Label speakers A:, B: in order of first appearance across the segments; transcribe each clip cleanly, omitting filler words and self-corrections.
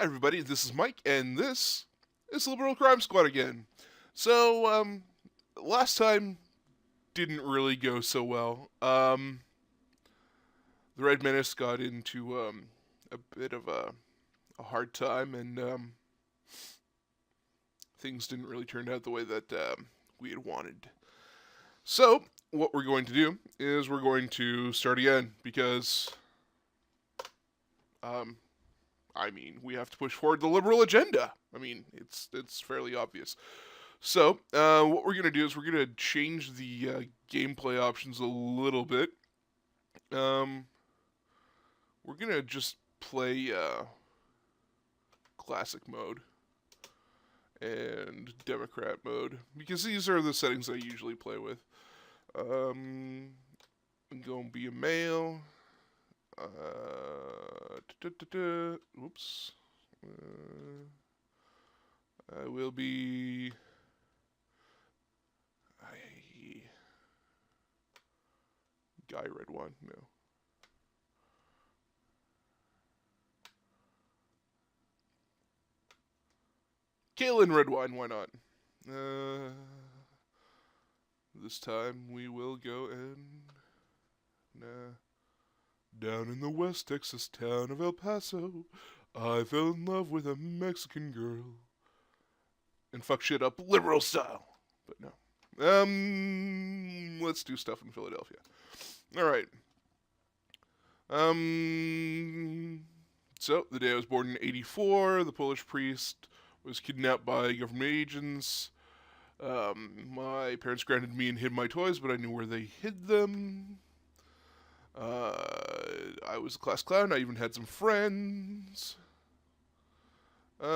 A: Hi everybody, this is Mike, and this is Liberal Crime Squad again. So, last time didn't really go so well. The Red Menace got into a bit of a hard time, and things didn't really turn out the way that we had wanted. So, what we're going to do is we're going to start again, because, um, we have to push forward the liberal agenda. It's fairly obvious. So, what we're going to do is we're going to change the gameplay options a little bit. Um, we're going to just play classic mode and Democrat mode, because these are the settings I usually play with. I'm going to be a male. Oops. I will be... Guy Red One, no. Kalen Red Wine, why not? This time we will go down in the West Texas town of El Paso, I fell in love with a Mexican girl. And fuck shit up liberal style. But no. Let's do stuff in Philadelphia. Alright. So, the day I was born in 84, the Polish priest was kidnapped by government agents. My parents grounded me and hid my toys, but I knew where they hid them. I was a class clown. I even had some friends. My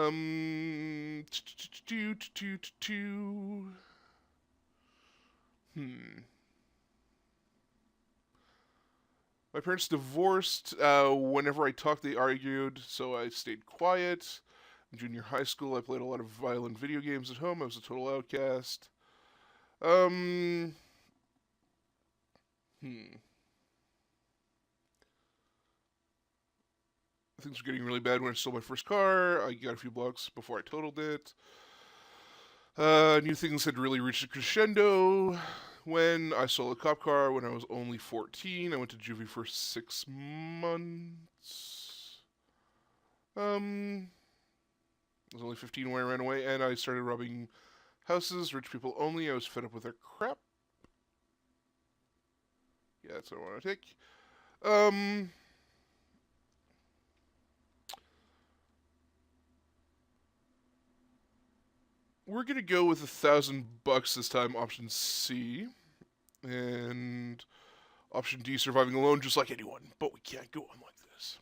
A: parents divorced. Whenever I talked, they argued, so I stayed quiet. In junior high school, I played a lot of violent video games at home. I was a total outcast. Things were getting really bad when I stole my first car. I got a few blocks before I totaled it. New things had really reached a crescendo when I stole a cop car when I was only 14. I went to juvie for 6 months. I was only 15 when I ran away, and I started robbing houses, rich people only. I was fed up with their crap. Yeah, that's what I want to take. We're gonna go with $1,000 this time, option C. And option D, surviving alone just like anyone. But we can't go on like this.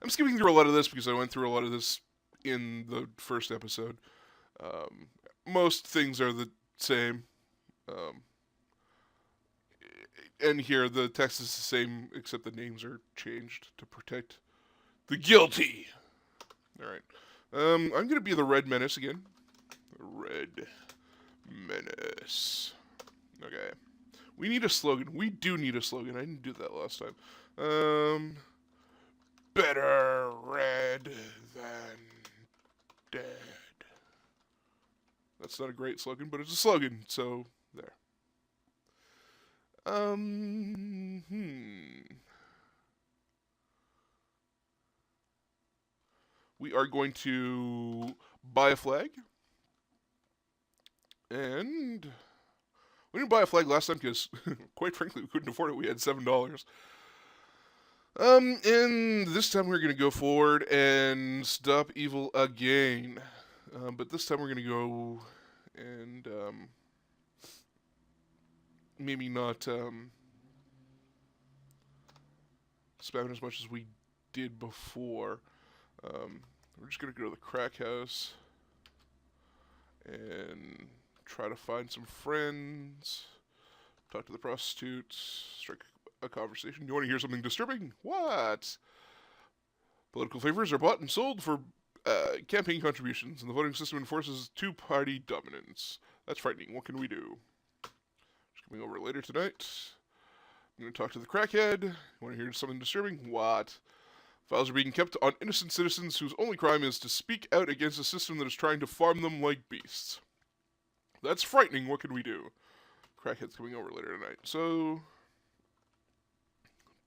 A: I'm skipping through a lot of this because I went through a lot of this in the first episode. Most things are the same. And here, the text is the same, except the names are changed to protect the guilty. Alright. I'm going to be the Red Menace again. Red Menace. Okay. We need a slogan. We do need a slogan. I didn't do that last time. Better red than dead. That's not a great slogan, but it's a slogan, so there. We are going to buy a flag. And we didn't buy a flag last time because, quite frankly, we couldn't afford it. We had $7. And this time we're going to go forward and stop evil again. But this time we're going to go and maybe not spam as much as we did before. We're just going to go to the crack house and try to find some friends, talk to the prostitutes, strike a conversation. You want to hear something disturbing? What? Political favors are bought and sold for campaign contributions, and the voting system enforces two-party dominance. That's frightening. What can we do? Just coming over later tonight. I'm going to talk to the crackhead. You want to hear something disturbing? What? Files are being kept on innocent citizens whose only crime is to speak out against a system that is trying to farm them like beasts. That's frightening. What can we do? Crackhead's coming over later tonight. So,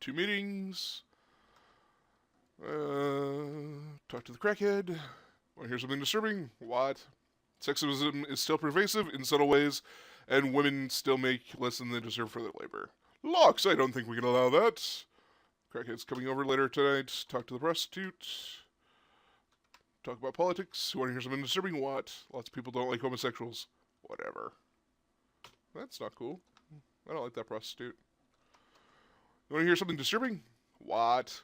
A: 2 meetings. Talk to the crackhead. Want to hear something disturbing? What? Sexism is still pervasive in subtle ways, and women still make less than they deserve for their labor. Locks, I don't think we can allow that. Crackhead's coming over later tonight. Talk to the prostitute. Talk about politics. Want to hear something disturbing? What? Lots of people don't like homosexuals. Whatever. That's not cool. I don't like that prostitute. You want to hear something disturbing? What?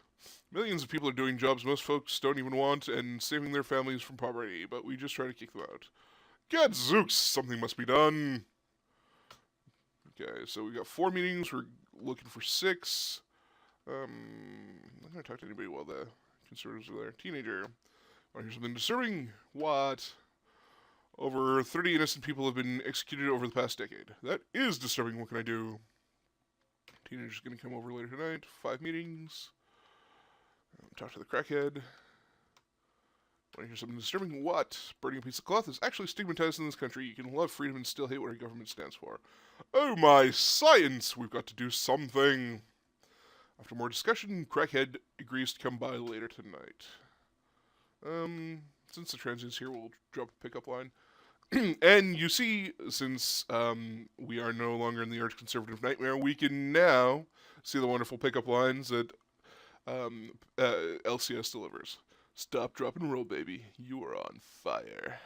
A: Millions of people are doing jobs most folks don't even want and saving their families from poverty, but we just try to kick them out. Gadzooks! Something must be done. Okay, so we got 4 meetings. We're looking for 6. I'm not going to talk to anybody while the conservatives are there. Teenager. Want to hear something disturbing? What? Over 30 innocent people have been executed over the past decade. That is disturbing. What can I do? Teenager's going to come over later tonight. 5 meetings. Talk to the crackhead. Want to hear something disturbing? What? Burning a piece of cloth is actually stigmatized in this country. You can love freedom and still hate what our government stands for. Oh my science! We've got to do something. After more discussion, Crackhead agrees to come by later tonight. Since the transient's here, we'll drop a pickup line. And you see, since we are no longer in the Arch-Conservative nightmare, we can now see the wonderful pickup lines that LCS delivers. Stop, drop, and roll, baby. You are on fire.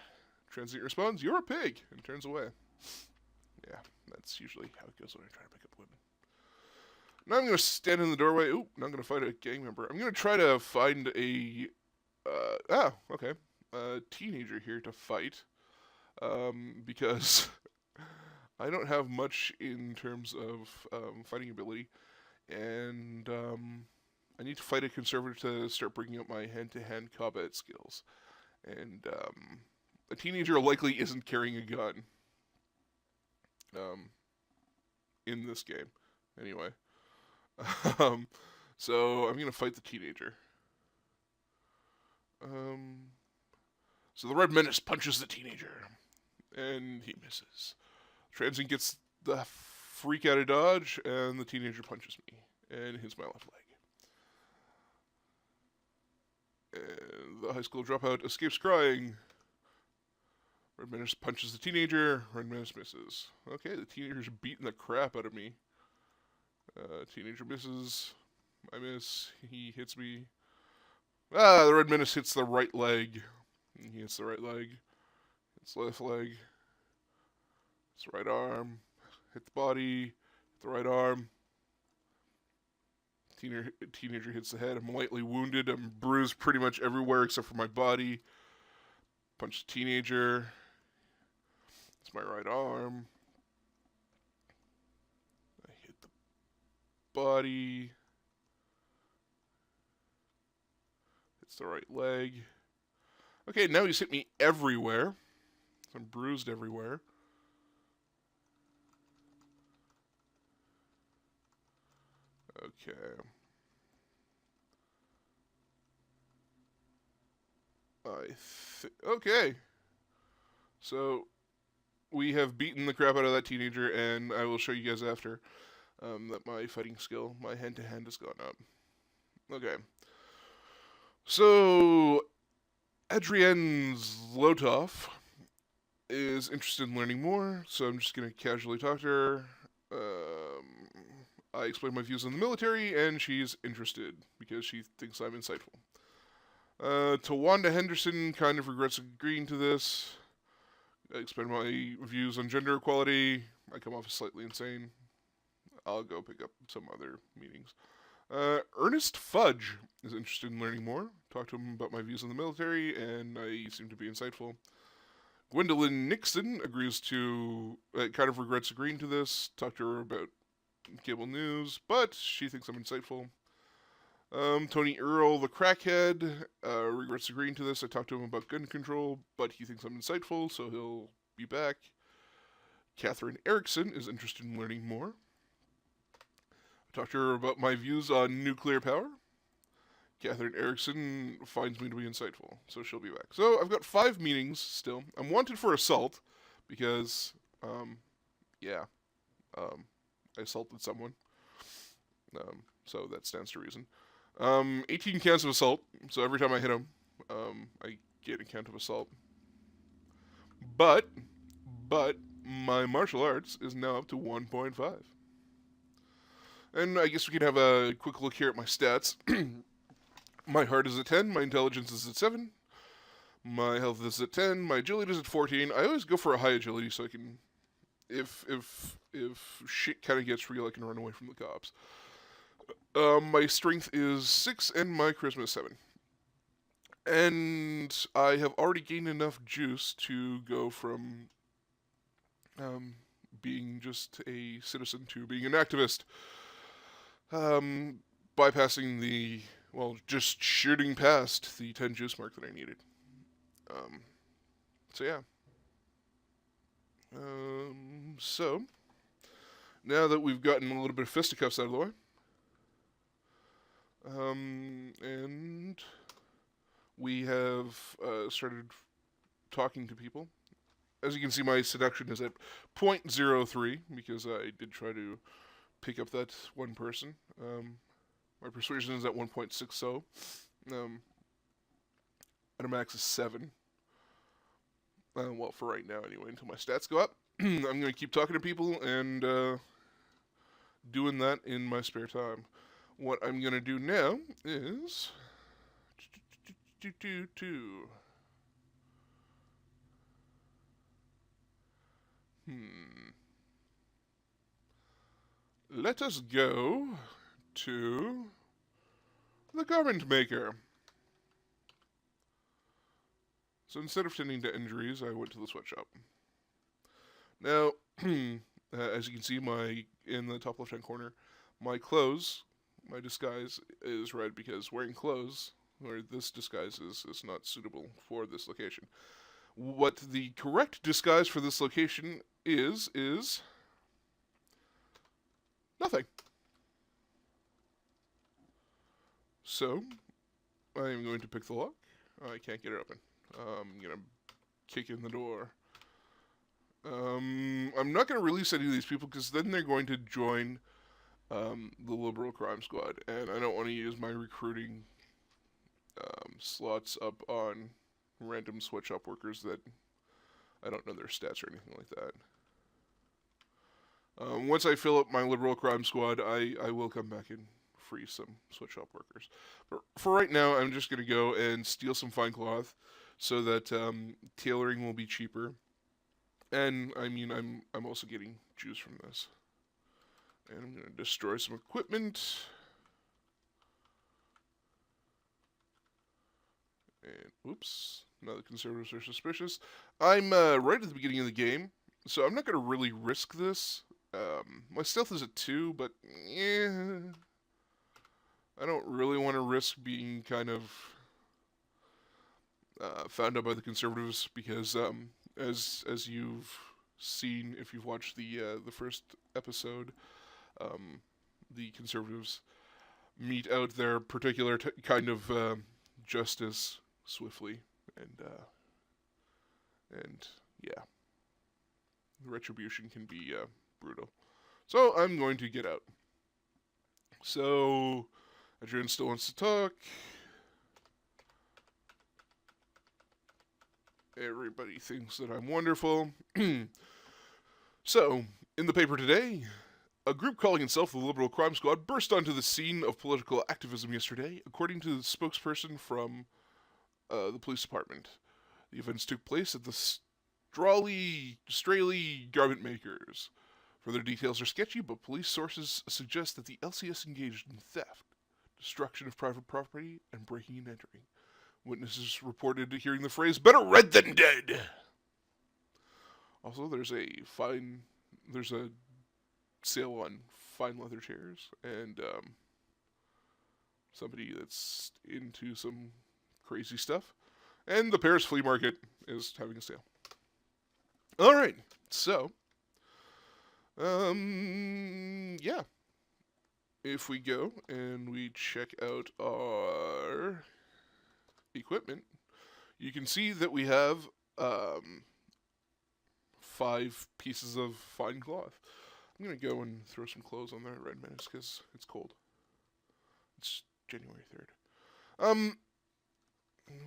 A: Transient responds, you're a pig, and turns away. Yeah, that's usually how it goes when I try to pick up women. Now I'm going to stand in the doorway. Ooh, now I'm going to fight a gang member. I'm going to try to find a... teenager here to fight. Because I don't have much in terms of fighting ability. And I need to fight a conservative to start bringing up my hand-to-hand combat skills. And a teenager likely isn't carrying a gun. In this game. Anyway. So I'm going to fight the teenager. So the Red Menace punches the teenager. And he misses. Transient gets the freak out of dodge, and the teenager punches me. And hits my left leg. And the high school dropout escapes crying. Red Menace punches the teenager. Red Menace misses. Okay, the teenager's beating the crap out of me. Teenager misses. I miss. He hits me. The Red Menace hits the right leg. He hits the right leg. Hits the left leg. Hits the right arm. Hit the body. Hit the right arm. Teenager hits the head. I'm lightly wounded. I'm bruised pretty much everywhere except for my body. Punch the teenager. It's my right arm. I hit the body. It's the right leg. Okay, now he's hit me everywhere. I'm bruised everywhere. Okay. Okay. So, we have beaten the crap out of that teenager, and I will show you guys after that my fighting skill, my hand-to-hand has gone up. Okay. So, Adrienne Zlotov is interested in learning more, so I'm just going to casually talk to her. I explain my views on the military, and she's interested because she thinks I'm insightful. Tawanda Henderson kind of regrets agreeing to this. I explain my views on gender equality. I come off as slightly insane. I'll go pick up some other meetings. Ernest Fudge is interested in learning more. Talk to him about my views on the military, and I seem to be insightful. Gwendolyn Nixon agrees to... kind of regrets agreeing to this. Talk to her about cable news, but she thinks I'm insightful. Tony Earl, the crackhead, regrets agreeing to this. I talked to him about gun control, but he thinks I'm insightful, so he'll be back. Catherine Erickson is interested in learning more. I talked to her about my views on nuclear power. Catherine Erickson finds me to be insightful, so she'll be back. So I've got 5 meetings still. I'm wanted for assault because, yeah, I assaulted someone. So that stands to reason. 18 counts of assault, so every time I hit him, I get a count of assault. But my martial arts is now up to 1.5. And I guess we can have a quick look here at my stats. My heart is at 10, my intelligence is at 7, my health is at 10, my agility is at 14. I always go for a high agility so I can, if shit kind of gets real, I can run away from the cops. My strength is 6 and my charisma is 7. And I have already gained enough juice to go from being just a citizen to being an activist. Bypassing the, well, just shooting past the 10 juice mark that I needed. So yeah. So, now that we've gotten a little bit of fisticuffs out of the way, and we have started talking to people. As you can see, my seduction is at 0.03 because I did try to pick up that one person. My persuasion is at 1.60, at a max of 7. Well, for right now anyway, until my stats go up. I'm going to keep talking to people and doing that in my spare time. What I'm going to do now is... Let us go to the garment maker. So instead of tending to injuries, I went to the sweatshop. Now, as you can see, in the top left-hand corner, my clothes, my disguise is red because wearing clothes, or this disguise is not suitable for this location. What the correct disguise for this location is nothing. So, I am going to pick the lock. I can't get it open. I'm going to kick in the door. I'm not going to release any of these people because then they're going to join the Liberal Crime Squad, and I don't want to use my recruiting slots up on random sweatshop workers that I don't know their stats or anything like that. Once I fill up my Liberal Crime Squad, I will come back and free some sweatshop workers. But for right now, I'm just going to go and steal some fine cloth so that tailoring will be cheaper. And, I mean, I'm also getting juice from this. And I'm going to destroy some equipment. And, oops, now the conservatives are suspicious. I'm right at the beginning of the game, so I'm not going to really risk this. My stealth is at 2, but, yeah, I don't really want to risk being kind of found out by the conservatives because, as you've seen if you've watched the first episode, the conservatives mete out their particular kind of justice swiftly, and yeah, the retribution can be brutal. So I'm going to get out. So Adrian still wants to talk. Everybody thinks that I'm wonderful. So, in the paper today, a group calling itself the Liberal Crime Squad burst onto the scene of political activism yesterday, according to the spokesperson from the police department. The events took place at the Straley Garment Makers. Further details are sketchy, but police sources suggest that the LCS engaged in theft, destruction of private property, and breaking and entering. Witnesses reported hearing the phrase, "better red than dead." Also, there's a sale on fine leather chairs, and somebody that's into some crazy stuff. And the Paris flea market is having a sale. Alright, so, yeah. if we go and we check out our equipment, you can see that we have 5 pieces of fine cloth. I'm going to go and throw some clothes on that Red Menace because it's cold. It's January 3rd.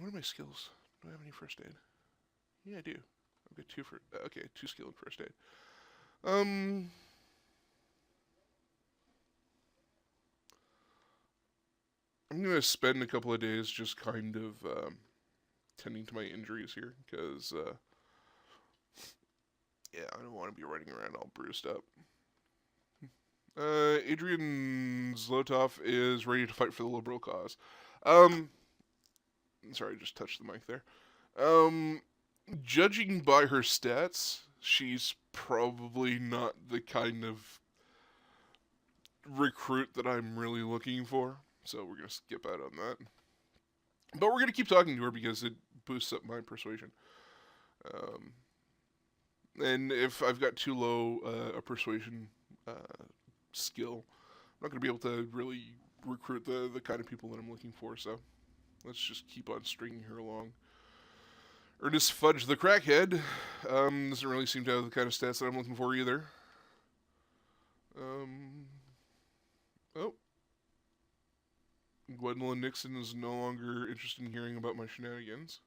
A: What are my skills? Do I have any first aid? Yeah, I do. I've got 2 skill in first aid. I'm going to spend a couple of days just kind of tending to my injuries here because, yeah, I don't want to be running around all bruised up. Adrian Zlotov is ready to fight for the liberal cause. Sorry, I just touched the mic there. Judging by her stats, she's probably not the kind of recruit that I'm really looking for. So we're going to skip out on that. But we're going to keep talking to her because it boosts up my persuasion. And if I've got too low a persuasion skill, I'm not going to be able to really recruit the kind of people that I'm looking for. So let's just keep on stringing her along. Ernest Fudge the Crackhead doesn't really seem to have the kind of stats that I'm looking for either. Gwendolyn Nixon is no longer interested in hearing about my shenanigans.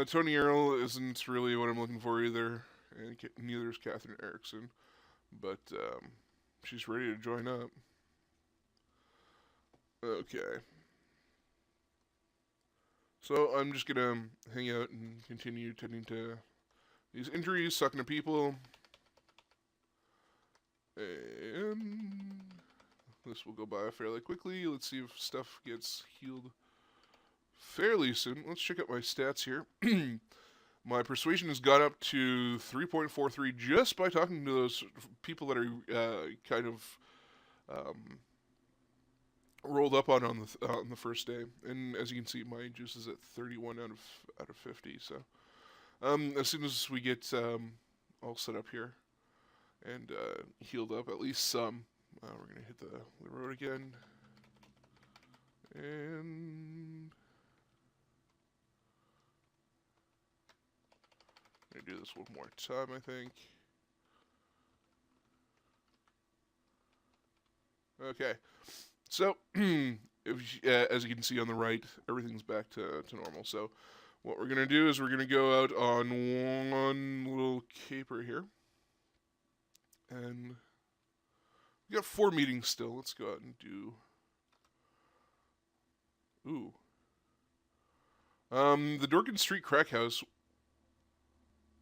A: Tony Earl isn't really what I'm looking for either, and neither is Catherine Erickson. But she's ready to join up. Okay. So I'm just going to hang out and continue tending to these injuries, sucking to people. And this will go by fairly quickly. Let's see if stuff gets healed fairly soon. Let's check out my stats here. My persuasion has got up to 3.43 just by talking to those people that are kind of rolled up on the first day. And as you can see, my juice is at 31 out of 50. So as soon as we get all set up here and healed up, at least some, we're gonna hit the road again, and I'm gonna do this one more time, I think. Okay, so as you can see on the right, everything's back to normal. So what we're gonna do is we're gonna go out on one little caper here, and we got 4 meetings still. Let's go out and do. Ooh. The Dorkin Street Crack House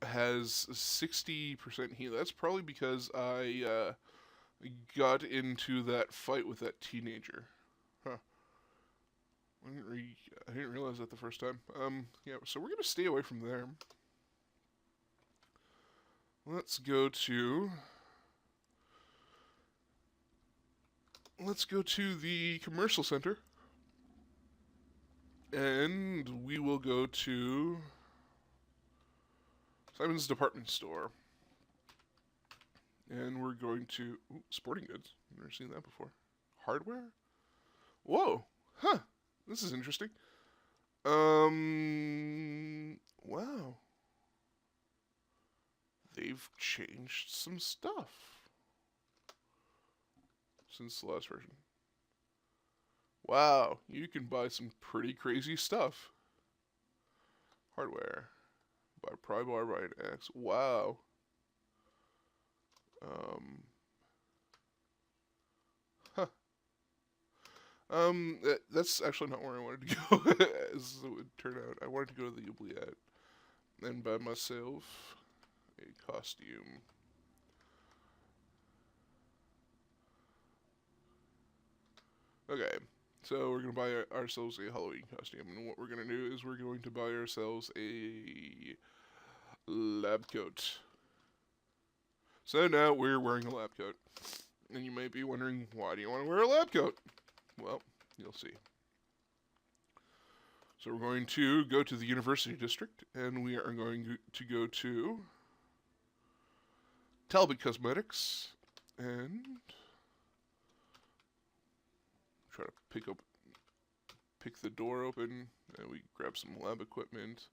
A: has 60% heal. That's probably because I got into that fight with that teenager. Huh. I didn't realize that the first time. Yeah, so we're gonna stay away from there. Let's go to the commercial center. And we will go to Simon's department store. And we're going to sporting goods. I've never seen that before. Hardware? Whoa. Huh. This is interesting. Wow. They've changed some stuff since the last version. Wow, you can buy some pretty crazy stuff. Hardware. Buy Prybar, buy an X. Wow. That's actually not where I wanted to go, as it would turn out. I wanted to go to the Oubliette and buy myself a costume. Okay, so we're going to buy ourselves a Halloween costume, and what we're going to do is we're going to buy ourselves a lab coat. So now we're wearing a lab coat. And you might be wondering, why do you want to wear a lab coat? Well, you'll see. So we're going to go to the University District, and we are going to go to Talbot Cosmetics, and try to pick the door open, and we grab some lab equipment.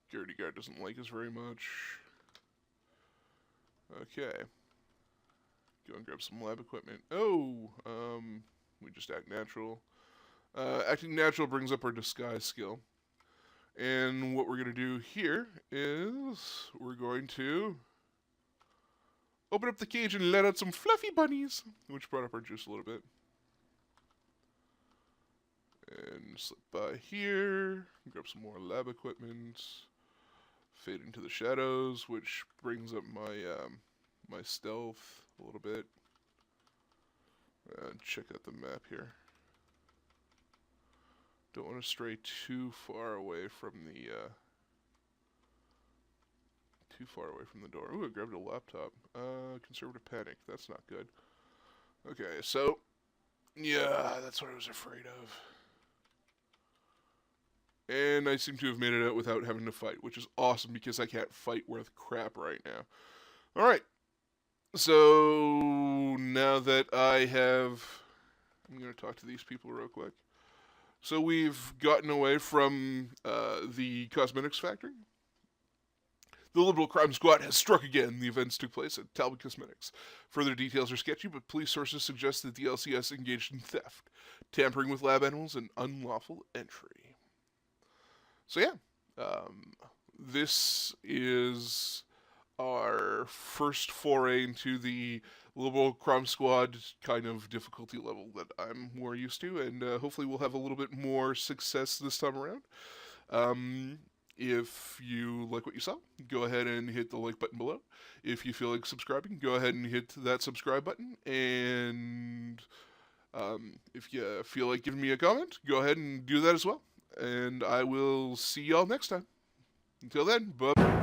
A: Security guard doesn't like us very much. Okay. Go and grab some lab equipment. Oh, we just act natural. Acting natural brings up our disguise skill. And what we're going to do here is we're going to open up the cage and let out some fluffy bunnies, which brought up our juice a little bit. And slip by here, grab some more lab equipment, fade into the shadows, which brings up my my stealth a little bit. Check out the map here. Don't want to stray too far away from the door. Ooh, I grabbed a laptop. Conservative panic. That's not good. Okay, so yeah, that's what I was afraid of. And I seem to have made it out without having to fight, which is awesome because I can't fight worth crap right now. All right. So now that I'm going to talk to these people real quick. So we've gotten away from the cosmetics factory. The Liberal Crime Squad has struck again. The events took place at Talbot Cosmetics. Further details are sketchy, but police sources suggest that the LCS engaged in theft, tampering with lab animals, and unlawful entry. So yeah, this is our first foray into the Liberal Crime Squad kind of difficulty level that I'm more used to, and hopefully we'll have a little bit more success this time around. If you like what you saw, go ahead and hit the like button below. If you feel like subscribing, go ahead and hit that subscribe button. And if you feel like giving me a comment, go ahead and do that as well. And I will see y'all next time. Until then, bye.